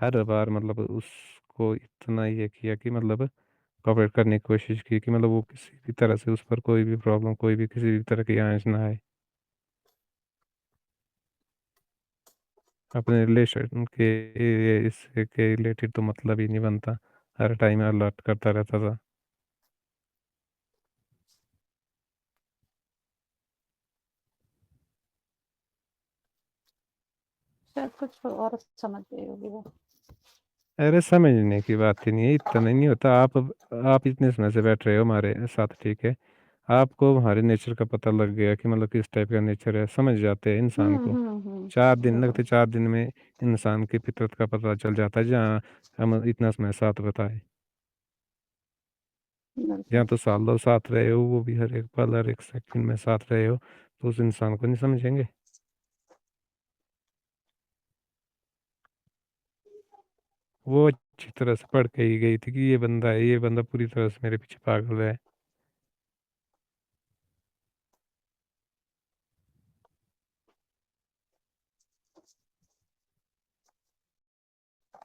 हर बार मतलब उसको इतना ये किया कि मतलब कॉपरेट करने की कोशिश की कि मतलब वो किसी भी तरह से उस पर कोई भी प्रॉब्लम, कोई भी किसी भी तरह की आंच ना आए। अपने रिलेशन के इससे के रिलेटेड तो मतलब ही नहीं बनता, हर टाइम अलर्ट करता रहता था। शायद कुछ और समझ गई होगी वो। अरे समझने की बात ही नहीं है, इतना नहीं होता। आप इतने समय से बैठ रहे हो हमारे साथ, ठीक है। आपको हमारे नेचर का पता लग गया कि मतलब किस टाइप का नेचर है, समझ जाते हैं इंसान को। 4 दिन बिल्कुल। लगते, 4 दिन में इंसान की फितरत का पता चल जाता है, जहाँ हम इतना समय साथ बताए। बिल्कुल। जहाँ तो साल दो साथ रहे हो, वो भी हर एक पल हर एक सेकंड में साथ रहे हो, तो उस इंसान को नहीं समझेंगे? वो अच्छी तरह से पढ़ के ही गई थी कि ये बंदा पूरी तरह से मेरे पीछे पागल है।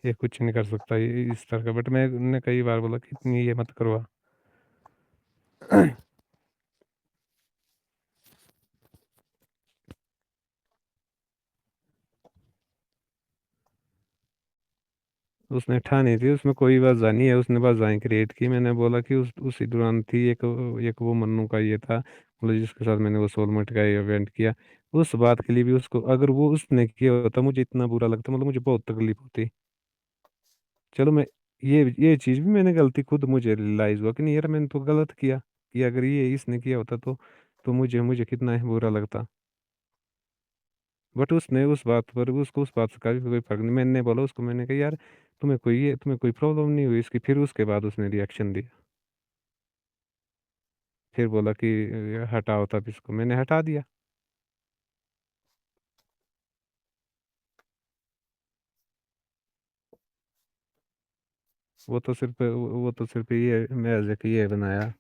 ये कुछ नहीं कर सकता ये इस तरह का, बट मैंने कई बार बोला कि इतनी ये मत करवा। उसने ठानी थी, उसमें कोई वजह नहीं है, उसने वजह क्रिएट की। मैंने बोला कि उसी दौरान थी एक वो मन्नू का ये था, मतलब जिसके साथ मैंने वो सोलमेट का इवेंट किया। उस बात के लिए भी उसको, अगर वो उसने किया होता मुझे इतना बुरा लगता, मतलब मुझे बहुत तकलीफ होती। चलो मैं, ये चीज़ भी मैंने गलती, खुद मुझे रियलाइज हुआ कि नहीं यार मैंने तो गलत किया, कि अगर ये इसने किया होता तो मुझे मुझे कितना ही बुरा लगता। बट उसने उस बात पर, उसको उस बात से कभी कोई फर्क नहीं। मैंने बोला उसको, मैंने कहा यार तुम्हें कोई प्रॉब्लम नहीं हुई इसकी? फिर उसके बाद उसने रिएक्शन दिया, फिर बोला कि हटाओ, तब इसको मैंने हटा दिया। वो तो सिर्फ ये मैज कि ये बनाया।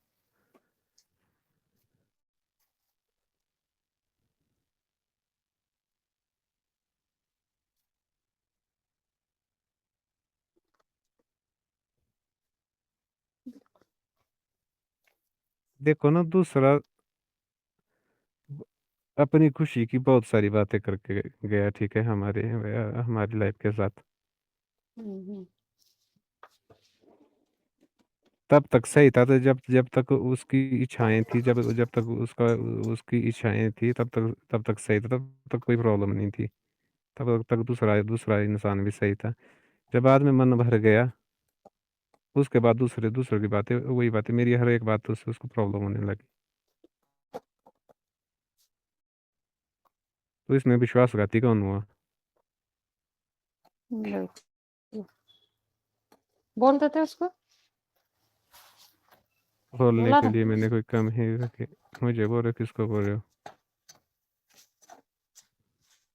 देखो ना, दूसरा अपनी खुशी की बहुत सारी बातें करके गया, ठीक है, हमारी लाइफ के साथ। हम्म। तब तक सही था, तो जब जब तक उसकी इच्छाएं थी, जब जब तक उसकी इच्छाएं थी, तब तक सही था, तब तक कोई प्रॉब्लम नहीं थी। तब तक दूसरा दूसरा इंसान भी सही था। जब बाद में मन भर गया, उसके बाद दूसरे दूसरों की बातें, वही बातें, मेरी हर एक बात तो उससे उसको प्रॉब्लम होने लगी। तो इसमें विश्वासघाती कौन हुआ? बिल्कुल। बोल देते उसको। बोलने बोला के ना। लिए मैंने कोई कम ही रखे? मुझे बोल रहे हो, किसको बोल रहे हो?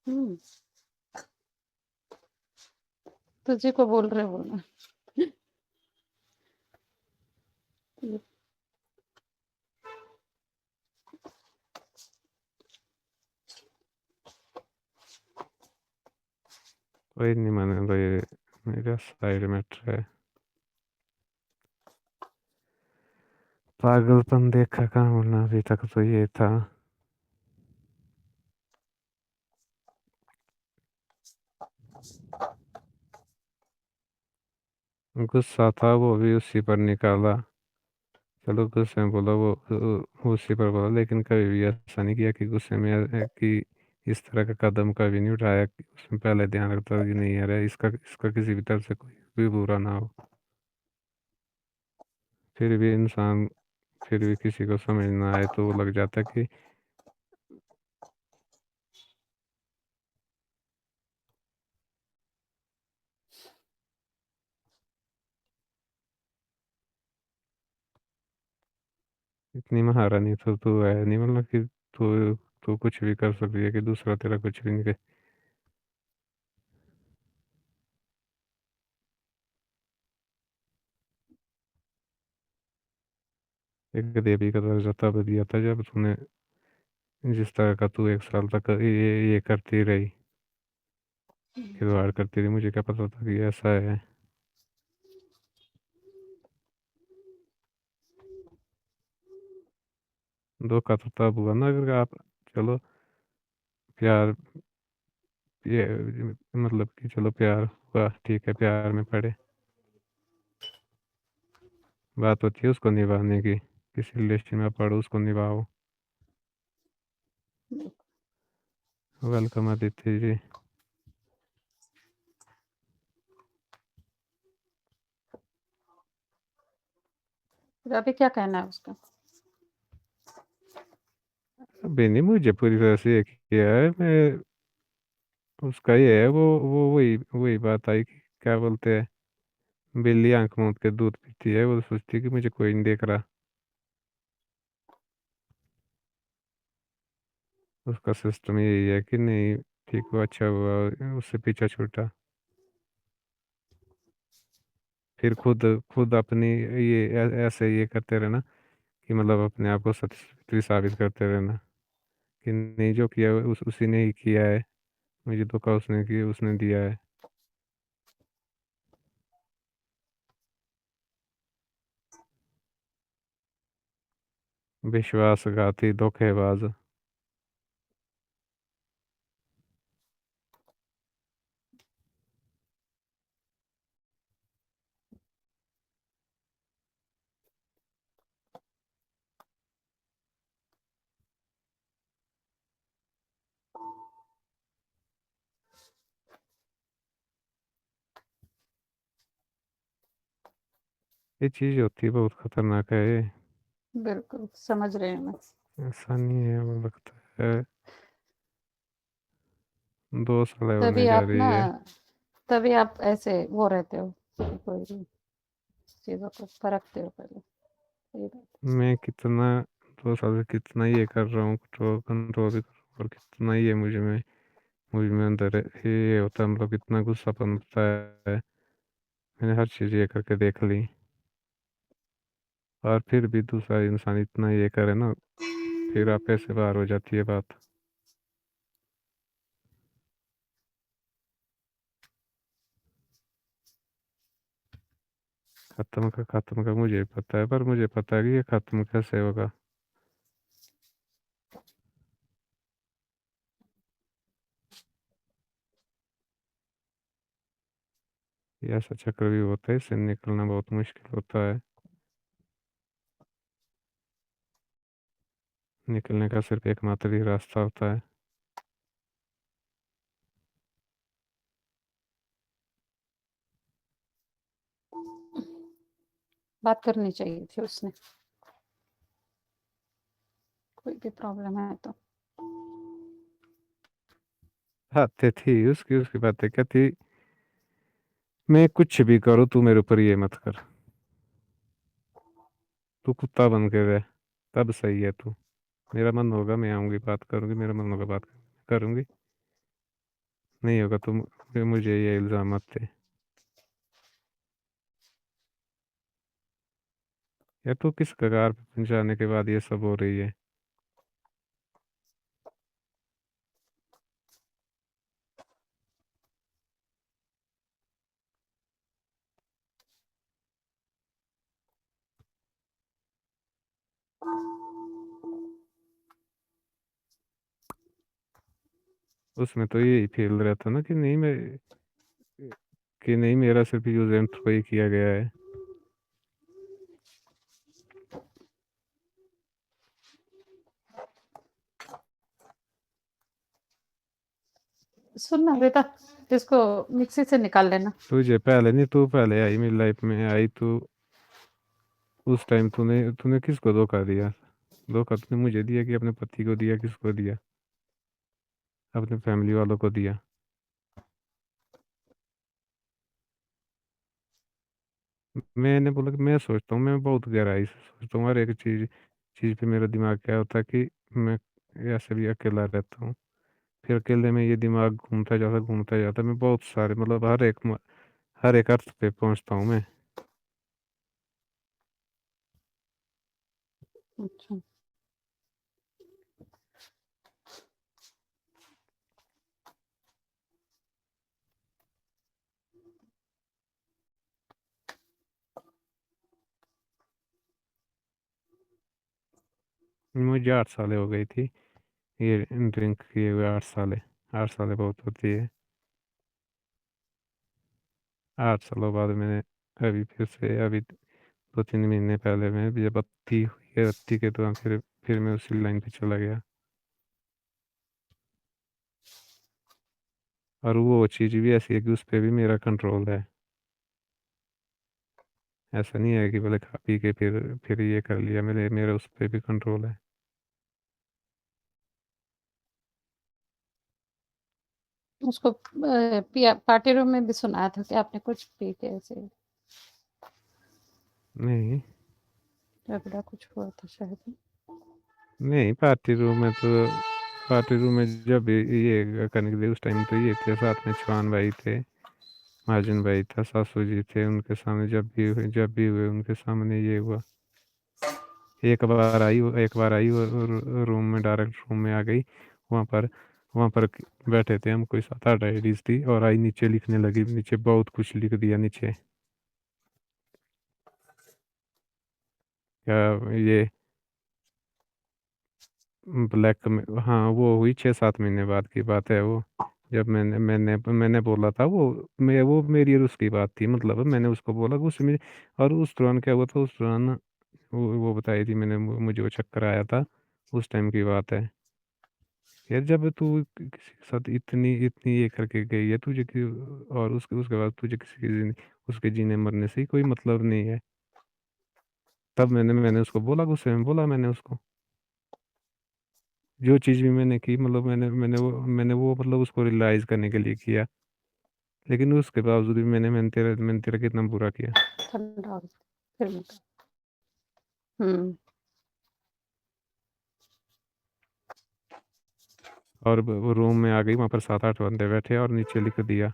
हम्म। तुझे को बोल रहे बोलना। कोई नहीं माने भाई, मेरा साइड मैटर है। पागलपन देखा कहाँ वरना, अभी तक तो ये था। गुस्सा था वो भी उसी पर निकाला। चलो गुस्से में बोला वो उसी पर बोला, लेकिन कभी भी ऐसा नहीं किया कि गुस्से में कि इस तरह का कदम कभी नहीं उठाया कि उसमें पहले ध्यान रखता कि नहीं यार इसका इसका किसी भी तरह से कोई भी बुरा ना हो। फिर भी इंसान, फिर भी किसी को समझ ना आए तो वो लग जाता है कि इतनी महारानी तो तू है नहीं, मतलब कि तू कुछ भी कर सकती है कि दूसरा तेरा कुछ भी नहीं करे। एक देवी का दर्जा तब दिया था जब तूने, जिस तरह का तू 1 साल तक ये करती रही। खिलवाड़ करती थी, मुझे क्या पता था कि ऐसा है। धोखा तो तब हुआ ना अगर आप, चलो प्यार, ये मतलब कि चलो प्यार हुआ, ठीक है, प्यार में पड़े, बात होती है उसको निभाने की, किसी रिलेशन में पढ़ो उसको निभाओ। वेलकम आदित्य जी। फिर अभी क्या कहना है उसका? अभी नहीं, मुझे पूरी तरह से ये किया है मैं, उसका ये है, वो वही वही बात आई कि क्या बोलते हैं, बिल्ली आंख मूंद के दूध पीती है, वो सोचती है कि मुझे कोई नहीं देख रहा। उसका सिस्टम यही है कि नहीं, ठीक हुआ, अच्छा हुआ, उससे पीछा छूटा, फिर खुद खुद अपनी ये ऐसे ये करते रहना कि मतलब अपने आप को सत्य साबित करते रहना कि नहीं, जो किया उसी ने ही किया है, मुझे धोखा उसने किया, उसने दिया है। विश्वासघाती धोखेबाज। ये चीज होती है, बहुत खतरनाक है ये। बिल्कुल समझ रहे हैं मैं। ऐसा नहीं है, वो लगता है 2 साल होने तभी जा आप रही ना, है। तभी आप ऐसे वो रहते हो कि कोई भी चीजों को परखते हो पहले। सही बात मैं कितना 2 साल से कितना ये कर रहा हूँ, कंट्रोल कंट्रोल भी कर रहा हूँ, और कितना ये मुझ में अंदर ये होता है, मतलब कितना गुस्सापन होता है। मैंने हर चीज़ ये करके देख ली, और फिर भी दूसरा इंसान इतना ये करे ना, फिर आप ऐसे बाहर हो जाती है बात। खत्म का मुझे पता है, पर मुझे पता है कि ये खत्म कैसे होगा। ये ऐसा चक्र भी होता है, इससे निकलना बहुत मुश्किल होता है। निकलने का सिर्फ एकमात्र ही रास्ता होता है। बात करनी चाहिए थी उसने, कोई भी प्रॉब्लम है तो। बातें थी उसकी उसकी बातें क्या थी, मैं कुछ भी करूँ तू मेरे ऊपर ये मत कर, तू कुत्ता बन के रह, तब सही है तू। मेरा मन होगा मैं आऊंगी, बात करूंगी, मेरा मन होगा बात करूंगी, नहीं होगा तो मुझे ये इल्जाम मत दे। या तू किस कगार पे पहुंचाने के बाद ये सब हो रही है। उसमें तो यही फील रहता ना कि नहीं मैं, कि नहीं मेरा सिर्फ यूज एंड थ्रो ही किया गया है। सुन ना बेटा, इसको मिक्सी से निकाल लेना। तुझे पहले नहीं, तू पहले आई मेरी लाइफ में, आई तू उस टाइम, तूने तूने किसको धोखा दिया? धोखा तूने मुझे दिया कि अपने पति को दिया, किसको दिया? अपने फैमिली वालों को दिया। मैंने बोला कि मैं सोचता हूँ, मैं बहुत गहराई से सोचता हूँ, हर एक चीज चीज पे मेरा दिमाग क्या होता है कि मैं ऐसे भी अकेला रहता हूँ, फिर अकेले में ये दिमाग घूमता जाता, मैं बहुत सारे मतलब हर एक अर्थ पे पहुंचता हूँ मैं। अच्छा। मुझे 8 सालें हो गई थी ये ड्रिंक किए हुए, 8 सालें बहुत होती है। 8 सालों बाद मैंने अभी फिर से अभी 2-3 महीने पहले मैं जब भर्ती हुई है, भर्ती के दौरान फिर मैं उसी लाइन पे चला गया। और वो चीज़ भी ऐसी है कि उस पे भी मेरा कंट्रोल है। ऐसा नहीं है कि बोले खा पी के फिर ये कर लिया, मेरा उस पे भी कंट्रोल है। उसको पिया पार्टी रूम में भी सुनाया था कि आपने कुछ पी के ऐसे नहीं, झगड़ा कुछ हुआ था शायद। नहीं पार्टी रूम में जब ये करने के लिए उस टाइम तो ये थे साथ में, चौहान भाई थे, महाजन भाई था, सासू जी थे, उनके सामने जब भी हुए उनके सामने ये हुआ। एक बार आई और रूम में, डायरेक्ट रूम में आ गई। वहाँ पर वहाँ पर बैठे थे हम, कोई 7-8 डायरीज थी, और आई नीचे लिखने लगी, नीचे बहुत कुछ लिख दिया नीचे। क्या ये ब्लैक में, हाँ वो हुई 6-7 महीने बाद की बात है वो। जब मैंने बोला था वो मेरी और उसकी बात थी, मतलब मैंने उसको बोला कि उसमें, और उस दौरान क्या हुआ था उस दौरान, वो बताई थी मैंने, मुझे वो चक्कर आया था, उस टाइम की बात है। यार जब तू किसी के साथ इतनी इतनी ये करके गई है तुझे और उसके बाद तुझे किसी की उसके जीने मरने से ही कोई मतलब नहीं है। तब मैंने उसको बोला, गुस्से में बोला मैंने उसको, जो चीज़ भी मैंने की, मतलब मैंने वो मतलब उसको रियलाइज करने के लिए किया। लेकिन उसके बावजूद भी मैंने तेरा कितना बुरा किया। ठंडा हो फिर मैं हुँ। और वो रूम में आ गई, वहाँ पर 7-8 बंदे बैठे और नीचे लिख दिया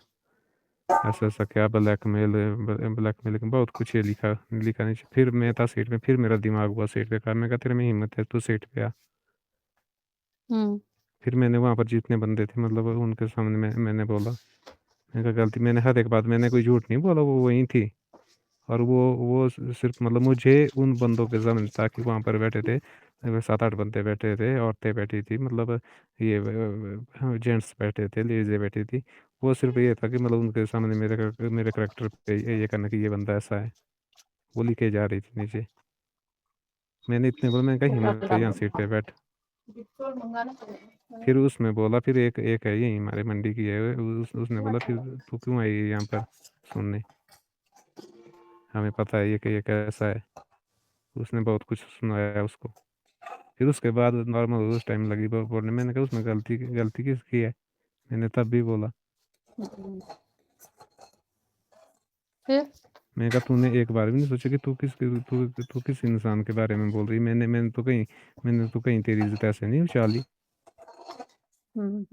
ऐसा ऐसा, क्या ब्लैकमेल बहुत कुछ ये लिखा लिखा नीचे। फिर मैं था सीट पे, फिर मेरा दिमाग हुआ सीट पे, कहा मैं कहा तेरे में हिम्मत है तू सीट पे आ। हुँ। फिर मैंने वहाँ पर जितने बंदे थे, मतलब उनके सामने मैंने बोला, मैंने कहा गलती, मैंने हर एक बात, मैंने कोई झूठ नहीं बोला, वो वहीं थी। और वो सिर्फ मतलब मुझे उन बंदों के सामने, ताकि वहाँ पर बैठे थे 7-8 बंदे बैठे थे, औरतें बैठी थी, मतलब ये जेंट्स बैठे थे, लेडीजें बैठी थी। वो सिर्फ ये था कि मतलब उनके सामने मेरे करेक्टर पे ये करना कि ये बंदा ऐसा है। वो लिखे जा रही थी नीचे। मैंने इतने बोला, मैंने कहा पेट्रोल हिम्मत है यहाँ डालो। सीट पे बैठ। पेट्रोल मंगाना पड़ेगा। फिर उसमें बोला, फिर एक एक है यही हमारे मंडी की है, उसने बोला फिर तू क्यों आई है यहाँ पर सुनने, हमें पता है ये कैसा है। उसने बहुत कुछ सुनाया उसको। फिर उसके बाद नॉर्मल उस टाइम लगी बोलने, मैंने कहा उसमें गलती गलती किसकी है, मैंने तब भी बोला। हुँ। फिर? मैंने कहा तूने एक बार भी नहीं सोचा कि तू किस इंसान के बारे में बोल रही, मैंने तो कहीं तेरी इज्जत ऐसे नहीं उछाली। हुँ।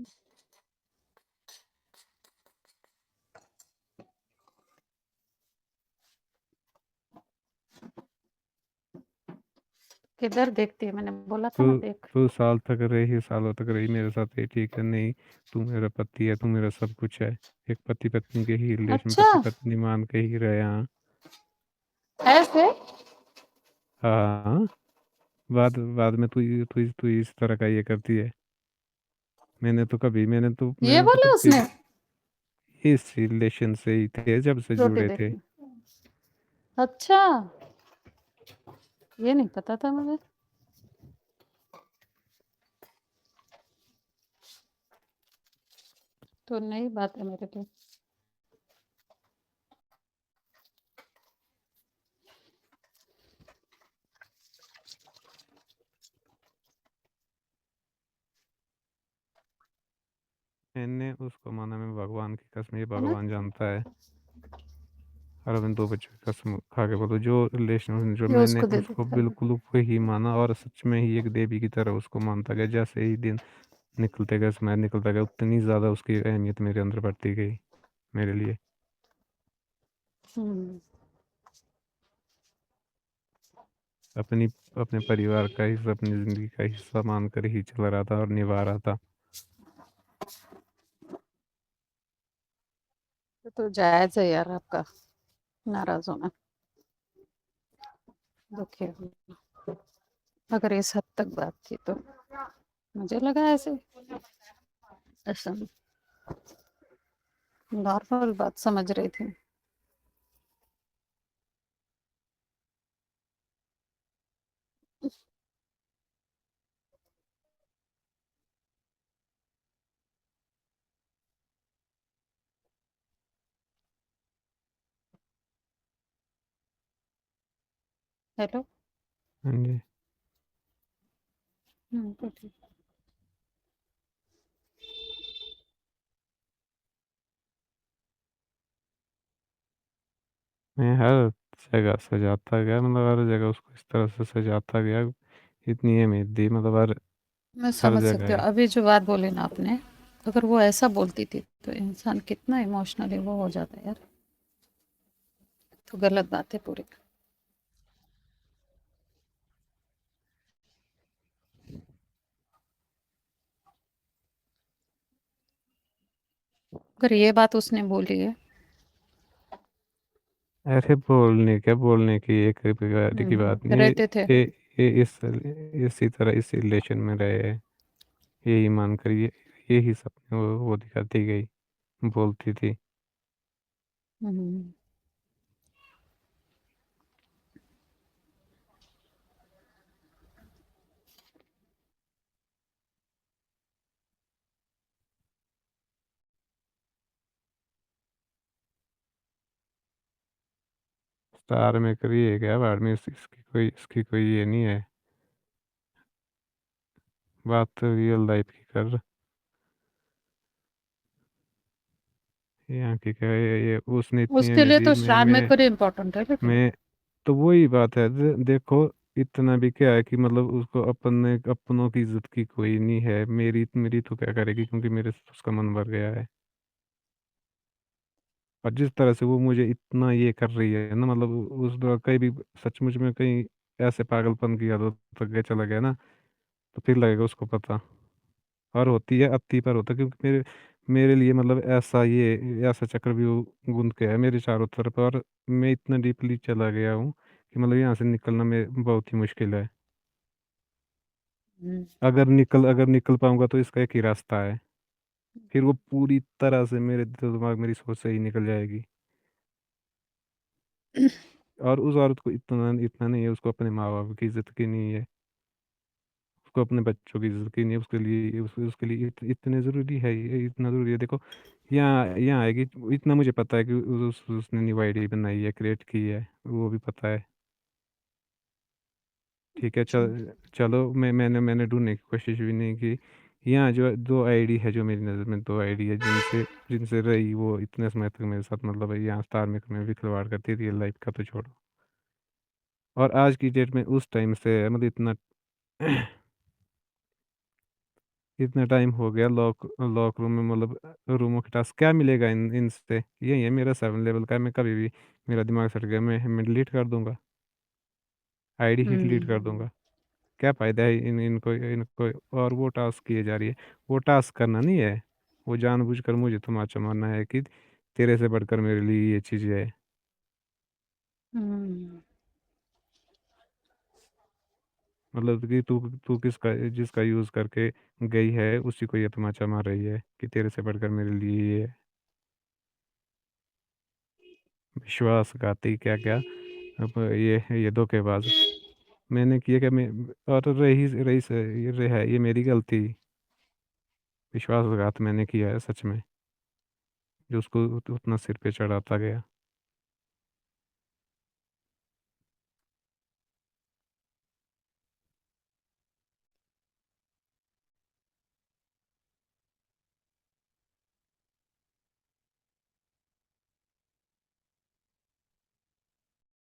किधर देखती है? मैंने बोला था तो ना देख। तो सालों तक रही मेरे साथ, ये ठीक है नहीं, तू मेरा पति है, तू मेरा सब कुछ है। एक पति पत्नी के ही रिलेशन, अच्छा, पति पत्नी मान के ही रहे, हाँ। ऐसे? हाँ, बाद बाद में तू इस तरह का ये करती है। ये मैंने तो बोला कभी उसने? इस रिलेशन से ही थे, जब से रोटी जुड़े थे। देखना। अच्छा, ये नहीं पता था मुझे। तो नई बात है मेरे लिए। मैंने उसको माना, मैं भगवान की कसम, ये है ना? भगवान जानता है। और अपने 2 बच्चों की कसम खा के बोलो, जो रिलेशन जो ये मैंने उसको दे दे उसको खाली। बिल्कुल वही माना, और सच में ही एक देवी की तरह उसको मानता गया। जैसे ही दिन निकलते गए, समय निकलता गया, उतनी ज़्यादा उसकी अहमियत मेरे अंदर बढ़ती गई, मेरे लिए। हुँ। अपनी अपने परिवार का हिस्सा, अपनी ज़िंदगी का हिस्सा मानकर ही चल रहा था और निभा रहा था। तो जायज़ है यार आपका नाराज़ होना, दुखी होना। अगर इस हद तक बात थी तो मुझे लगा ऐसे ऐसा नॉर्मल बात समझ रही थी। हेलो। हाँ जी। तो ठीक। मैं हर जगह सजाता गया, मतलब हर जगह उसको इस तरह से सजाता गया, इतनी अहमियत दी, मतलब हर मैं हर समझ सकती जगह हूँ है। अभी जो बात बोली ना आपने, अगर वो ऐसा बोलती थी तो इंसान कितना इमोशनली वो हो जाता है यार। तो गलत बात है पूरी। अगर ये बात उसने बोली है। अरे बोलने की एक रिगार्ड की बात नहीं है। रहते थे। इसी तरह इस रिलेशन में रहे, यही मान कर यही सपने वो दिखाती गई, बोलती थी। हम्म। स्टार मेकर ये क्या बाद में इसकी कोई ये नहीं है। बात तो रियल लाइफ की कर, यहाँ की क्या ये उसने इतनी उसके अहमियत लिए दी। तो स्टार मेकर इम्पोर्टेंट है लेकिन। मैं तो वही बात है, देखो, इतना भी क्या है कि मतलब उसको अपनों की इज्जत की कोई नहीं है, मेरी मेरी तो क्या करेगी, क्योंकि मेरे से तो उसका मन भर गया है। और जिस तरह से वो मुझे इतना ये कर रही है ना, मतलब उस दौरान कहीं भी सचमुच में कहीं ऐसे पागलपन की आदत तक चला गया ना, तो फिर लगेगा उसको पता। और होती है अति पर होता है, क्योंकि मेरे मेरे लिए मतलब ऐसा चक्रव्यूह गूंथ के है मेरे चारों तरफ, और मैं इतना डीपली चला गया हूँ कि मतलब यहाँ से निकलना में बहुत ही मुश्किल है। हम्म। अगर निकल पाऊंगा तो इसका एक ही रास्ता है, फिर वो पूरी तरह से मेरे दिमाग मेरी सोच से ही निकल जाएगी। और उस औरत को इतना इतना नहीं है, उसको अपने माँ बाप की इज्जत की नहीं है, उसको अपने बच्चों की इज्जत की नहीं है, उसके लिए उसके लिए इतने ज़रूरी है, ये इतना ज़रूरी है। देखो, यहाँ आएगी, इतना मुझे पता है कि उसने न्यू आईडी बनाई है, क्रिएट की है, वो भी पता है। ठीक है, अच्छा। चलो, मैंने ढूंढने की कोशिश भी नहीं की। यहाँ जो दो आईडी है, जो मेरी नज़र में दो आईडी है, जिनसे जिनसे रही वो इतने समय तक मेरे साथ, मतलब यहाँ स्टार मेकर में भी खिलवाड़ करती थी, रियल लाइफ का तो छोड़ो। और आज की डेट में उस टाइम से मतलब इतना इतना टाइम हो गया, लॉक लॉक रूम में, मतलब रूमों के टास्क क्या मिलेगा इनसे, यही है मेरा 7 लेवल का है, मैं कभी भी मेरा दिमाग सट गया, मैं डिलीट कर दूंगा, आईडी ही डिलीट कर हम्म। दूंगा। क्या फ़ायदा है इनको इनको। और वो टास्क किए जा रही है, वो टास्क करना नहीं है, वो जानबूझकर मुझे तमाचा मारना है कि तेरे से बढ़कर मेरे लिए ये चीज़ है। हम्म। मतलब कि तू तू किसका जिसका यूज़ करके गई है, उसी को ये तमाचा मार रही है कि तेरे से बढ़कर मेरे लिए ये है। विश्वासघाती क्या क्या, अब ये धोखेबाज मैंने किया क्या मैं। और रही से ये है, ये मेरी गलती, विश्वासघात मैंने किया है सच में, जो उसको उतना सिर पे चढ़ाता गया।